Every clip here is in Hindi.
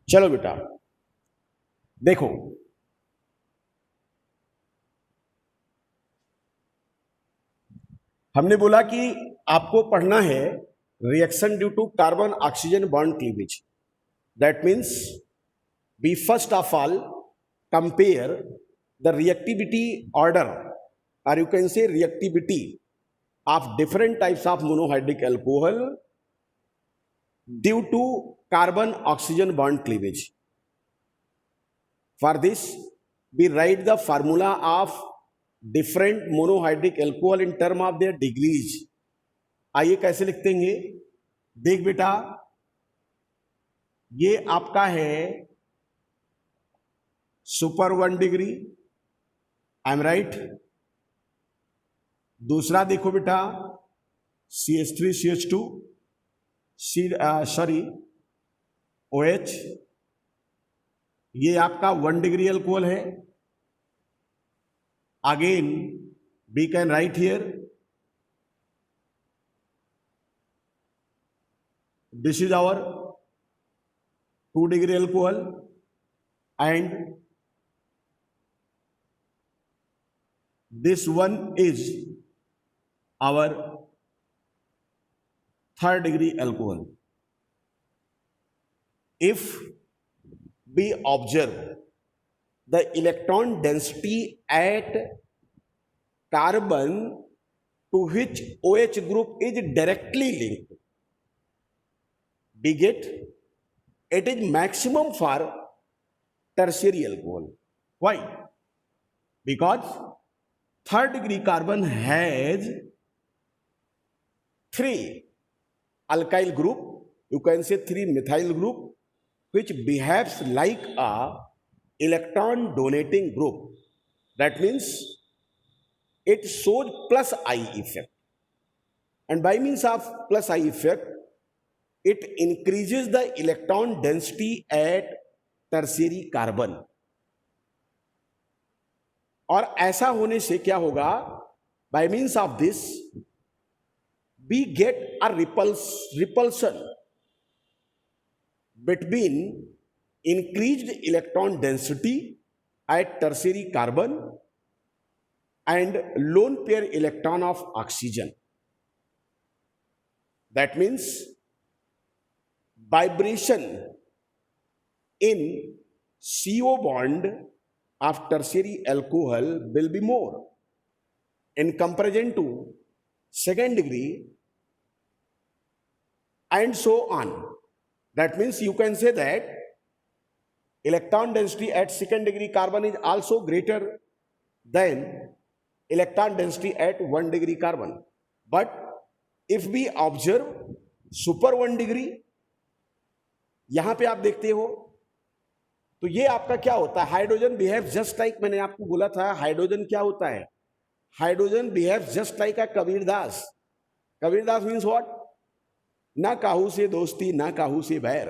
चलो बेटा देखो, हमने बोला कि आपको पढ़ना है reaction due to carbon oxygen bond cleavage. That means we first of all compare the reactivity order, or you can say reactivity of different types of monohydric alcohol due to carbon oxygen bond cleavage. For this we write the formula of different monohydric alcohol in term of their degrees. आइए कैसे लिखते हैं, देख बेटा ये आपका है super 1 degree, I am right. दूसरा देखो बेटा CH3 CH2 सॉरी OH, ये आपका 1 डिग्री अल्कोहल है। Again we can write here this is our 2 degree alcohol and this one is our 3rd degree alcohol. If we observe the electron density at carbon to which OH group is directly linked, we get it is maximum for tertiary alcohol. Why? Because 3rd degree carbon has 3 alkyl group, you can say 3 methyl group, which behaves like a electron donating group. That means it shows plus I effect, and by means of plus I effect it increases the electron density at tertiary carbon. और ऐसा होने से क्या होगा, by means of this we get a repulsion between increased electron density at tertiary carbon and lone pair electron of oxygen. That means vibration in CO bond of tertiary alcohol will be more in comparison to 2nd degree and so on. That means you can say that electron density at 2nd degree carbon is also greater than electron density at 1 degree carbon. But if we observe super 1 degree, यहां पे आप देखते हो तो ये आपका क्या होता है, हाइड्रोजन बिहेव जस्ट लाइक, मैंने आपको बोला था हाइड्रोजन क्या होता है, hydrogen behave just like a Kabirdas. Kabirdas means what, ना काहू से दोस्ती ना काहू से बैर.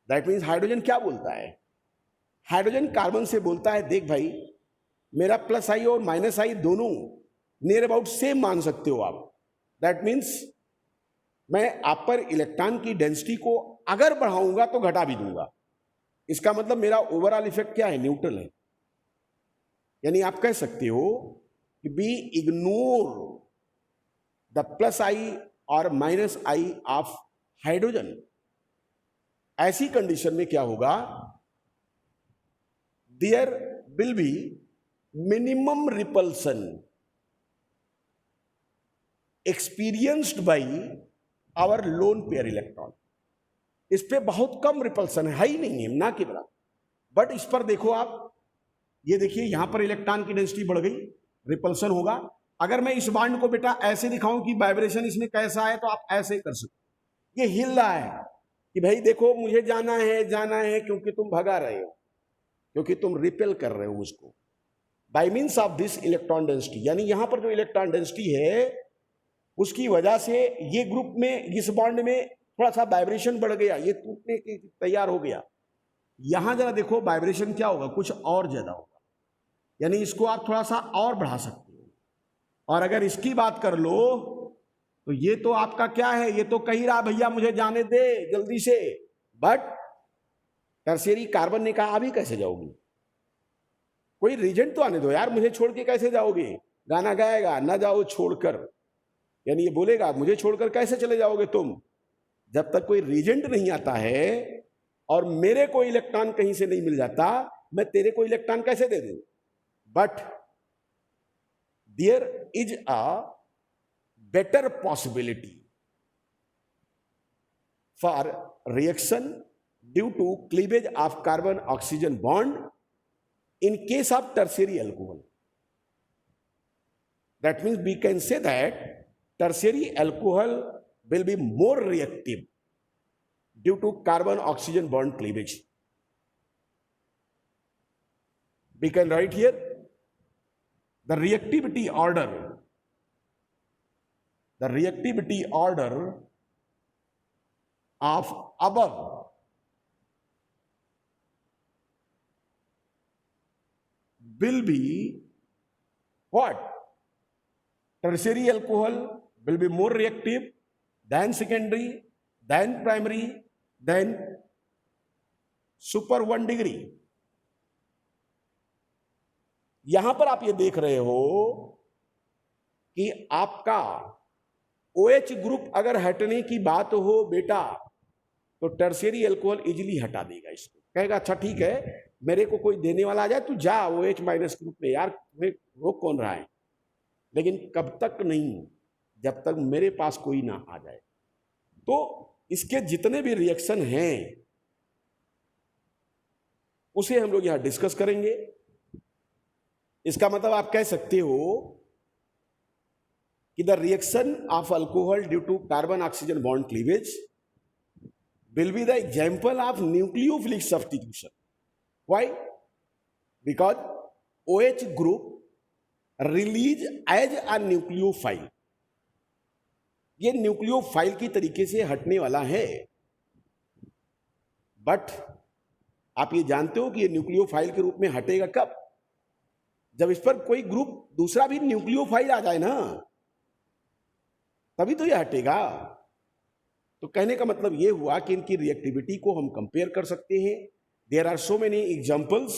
दैट मीन्स हाइड्रोजन क्या बोलता है, हाइड्रोजन कार्बन से बोलता है देख भाई मेरा प्लस आई और माइनस आई दोनों नियर अबाउट सेम मान सकते हो आप. दैट मीन्स मैं आप पर इलेक्ट्रॉन की डेंसिटी को अगर बढ़ाऊंगा तो घटा भी दूंगा. इसका मतलब मेरा ओवरऑल इफेक्ट क्या है, न्यूट्रल है. यानी आप कह सकते हो कि be ignore the plus I और माइनस आई ऑफ हाइड्रोजन. ऐसी कंडीशन में क्या होगा, there will be minimum repulsion experienced by our lone pair electron. इस पे बहुत कम रिपल्सन है ही नहीं है, ना के बराबर. बट इस पर देखो आप, ये देखिए यहां पर इलेक्ट्रॉन की डेंसिटी बढ़ गई, रिपल्सन होगा. अगर मैं इस बॉन्ड को बेटा ऐसे दिखाऊं कि वाइब्रेशन इसमें कैसा है, तो आप ऐसे कर सकते. ये हिल रहा है कि भाई देखो मुझे जाना है, क्योंकि तुम भगा रहे हो, क्योंकि तुम रिपेल कर रहे हो उसको bye means of this electron density. यानी यहां पर जो इलेक्ट्रॉन डेंसिटी है उसकी वजह से ये ग्रुप में, इस बॉन्ड में थोड़ा सा वाइब्रेशन बढ़ गया, ये टूटने के तैयार हो गया. यहां जरा देखो वाइब्रेशन क्या होगा, कुछ और ज्यादा होगा. यानी इसको आप थोड़ा सा और बढ़ा सकते हो. और अगर इसकी बात कर लो तो ये तो आपका क्या है, ये तो कह रहा भैया मुझे जाने दे जल्दी से, बट टर्शियरी कार्बन ने कहा अभी कैसे जाओगी, कोई रीजन तो आने दो यार, मुझे छोड़ के कैसे जाओगे। गाना गाएगा ना जाओ छोड़कर, यानी ये बोलेगा मुझे छोड़कर कैसे चले जाओगे तुम। जब तक कोई रीजेंट नहीं आता है और मेरे को इलेक्ट्रॉन कहीं से नहीं मिल जाता, मैं तेरे को इलेक्ट्रॉन कैसे दे दूं। But there is a better possibility for reaction due to cleavage of carbon oxygen bond in case of tertiary alcohol. That means we can say that tertiary alcohol will be more reactive due to carbon oxygen bond cleavage. We can write here the reactivity order. The reactivity order of above will be what? Tertiary alcohol will be more reactive than secondary, than primary, than super 1 degree. यहां पर आप ये देख रहे हो कि आपका OH ग्रुप अगर हटने की बात हो बेटा, तो टर्शियरी अल्कोहल इजीली हटा देगा इसको, कहेगा अच्छा ठीक है मेरे को कोई देने वाला आ जाए तू जा OH माइनस ग्रुप में, यार तुम्हें रोक कौन रहा है। लेकिन कब तक नहीं, जब तक मेरे पास कोई ना आ जाए। तो इसके जितने भी रिएक्शन हैं उसे हम लोग यहां डिस्कस करेंगे। इसका मतलब आप कह सकते हो कि the reaction of alcohol due to carbon oxygen bond cleavage will be the example of nucleophilic substitution. Why? Because OH group release as a nucleophile. ये न्यूक्लियोफाइल की तरीके से हटने वाला है, बट आप ये जानते हो कि ये न्यूक्लियोफाइल के रूप में हटेगा कब? जब इस पर कोई ग्रुप दूसरा भी न्यूक्लियोफाइल आ जाए ना, तभी तो ये हटेगा। तो कहने का मतलब ये हुआ कि इनकी रिएक्टिविटी को हम कंपेयर कर सकते हैं। There are so many examples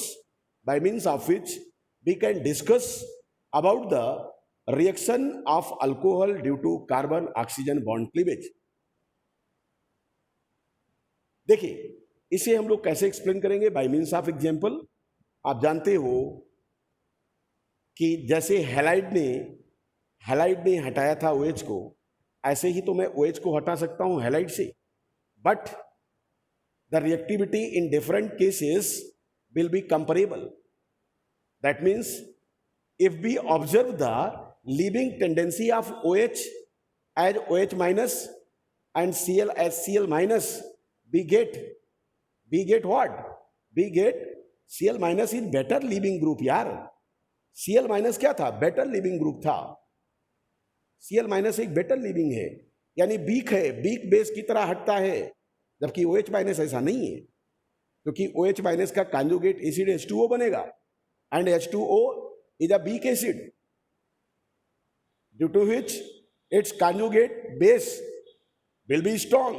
by means of which we can discuss about the reaction of alcohol due to carbon oxygen bond cleavage. देखिए इसे हम लोग कैसे एक्सप्लेन करेंगे, बाय मींस ऑफ एग्जांपल। आप जानते हो कि जैसे हैलाइड ने हटाया था OH को, ऐसे ही तो मैं OH को हटा सकता हूं हैलाइड से। But the reactivity in different cases will be comparable. That means if we observe the leaving tendency of OH as OH minus and Cl as Cl minus, we get what? We get Cl minus in better leaving group. यार Cl माइनस क्या था? बेटर लीविंग ग्रुप था। Cl माइनस एक बेटर लीविंग है, यानी वीक है, वीक बेस की तरह हटता है, जबकि OH माइनस ऐसा नहीं है, क्योंकि OH माइनस का कॉन्जुगेट एसिड H2O बनेगा and H2O is a weak acid due to which its conjugate base will be strong.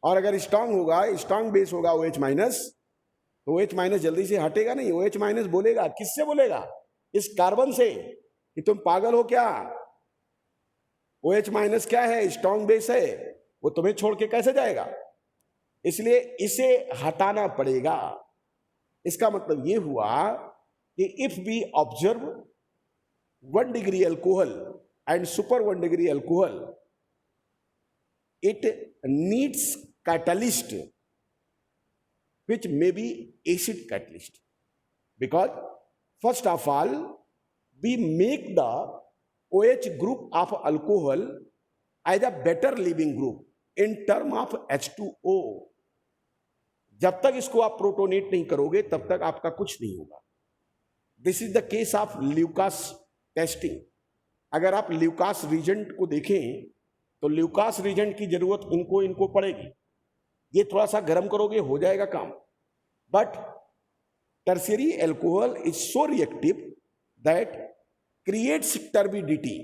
और अगर स्ट्रॉन्ग होगा, स्ट्रॉन्ग बेस होगा OH माइनस, तो OH माइनस जल्दी से हटेगा नहीं। OH माइनस बोलेगा, किससे बोलेगा? इस कार्बन से कि तुम पागल हो क्या, OH माइनस क्या है? स्ट्रॉन्ग बेस है, वो तुम्हें छोड़ के कैसे जाएगा। इसलिए इसे हटाना पड़ेगा। इसका मतलब यह हुआ कि if we observe 1 degree alcohol and super 1 degree alcohol, it needs catalyst which may be acid catalyst, because first of all we make the OH group of alcohol as a better leaving group in term of H2O. जब तक इसको आप प्रोटोनेट नहीं करोगे तब तक आपका कुछ नहीं होगा। This is the case of Lucas testing. अगर आप ल्यूकास रीजेंट को देखें तो ल्यूकास रीजेंट की जरूरत इनको पड़ेगी। ये थोड़ा सा गर्म करोगे हो जाएगा काम। But tertiary alcohol is so reactive that creates turbidity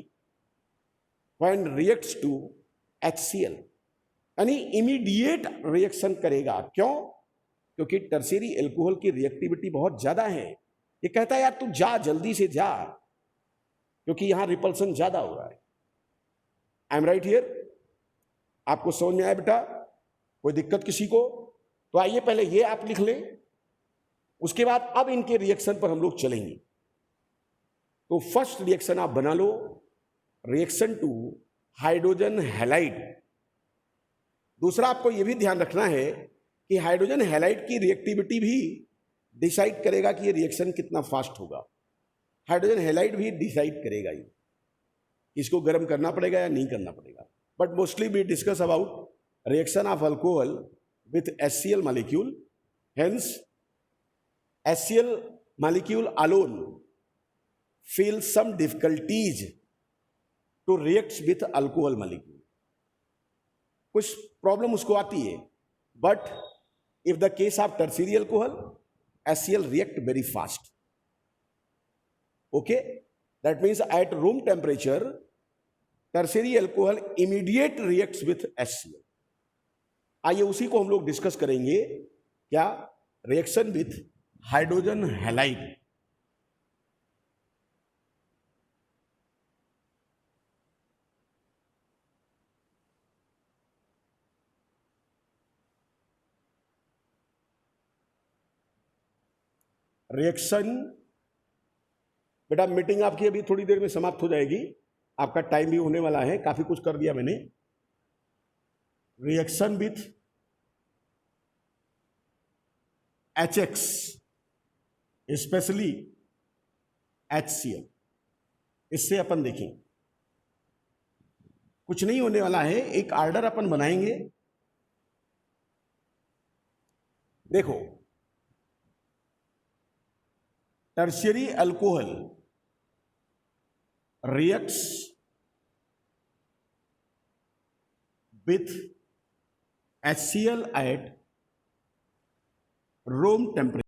when reacts to HCl, यानी इमीडिएट रिएक्शन करेगा। क्यों? क्योंकि टर्शियरी एल्कोहल की रिएक्टिविटी बहुत ज्यादा है। ये कहता है यार तू जा, जल्दी से जा, क्योंकि यहां रिपल्सन ज्यादा हो रहा है। I am right here? आपको समझ में आया बेटा? कोई दिक्कत किसी को? तो आइए पहले ये आप लिख लें, उसके बाद अब इनके रिएक्शन पर हम लोग चलेंगे। तो फर्स्ट रिएक्शन आप बना लो, रिएक्शन टू हाइड्रोजन हैलाइड। दूसरा आपको यह भी ध्यान रखना है कि हाइड्रोजन हैलाइड की रिएक्टिविटी भी डिसाइड करेगा कि ये रिएक्शन कितना फास्ट होगा। हाइड्रोजन हैलाइड भी डिसाइड करेगा ये, इसको गर्म करना पड़ेगा या नहीं करना पड़ेगा। But mostly we discuss about reaction of alcohol with HCl molecule. Hence, HCl molecule alone feels some difficulties to react with alcohol molecule. कुछ प्रॉब्लम उसको आती है, but if the case of tertiary alcohol, HCl react very fast. Okay, that means at room temperature, tertiary alcohol immediate reacts with HCl. आइए उसी को हम लोग डिस्कस करेंगे। क्या? Reaction with hydrogen halide. Reaction बेटा, मीटिंग आपकी अभी थोड़ी देर में समाप्त हो जाएगी, आपका टाइम भी होने वाला है, काफी कुछ कर दिया मैंने। Reaction with HX, specially HCl, इससे अपन देखें कुछ नहीं होने वाला है। एक आर्डर अपन बनाएंगे। देखो, tertiary alcohol reacts with HCl at room temperature.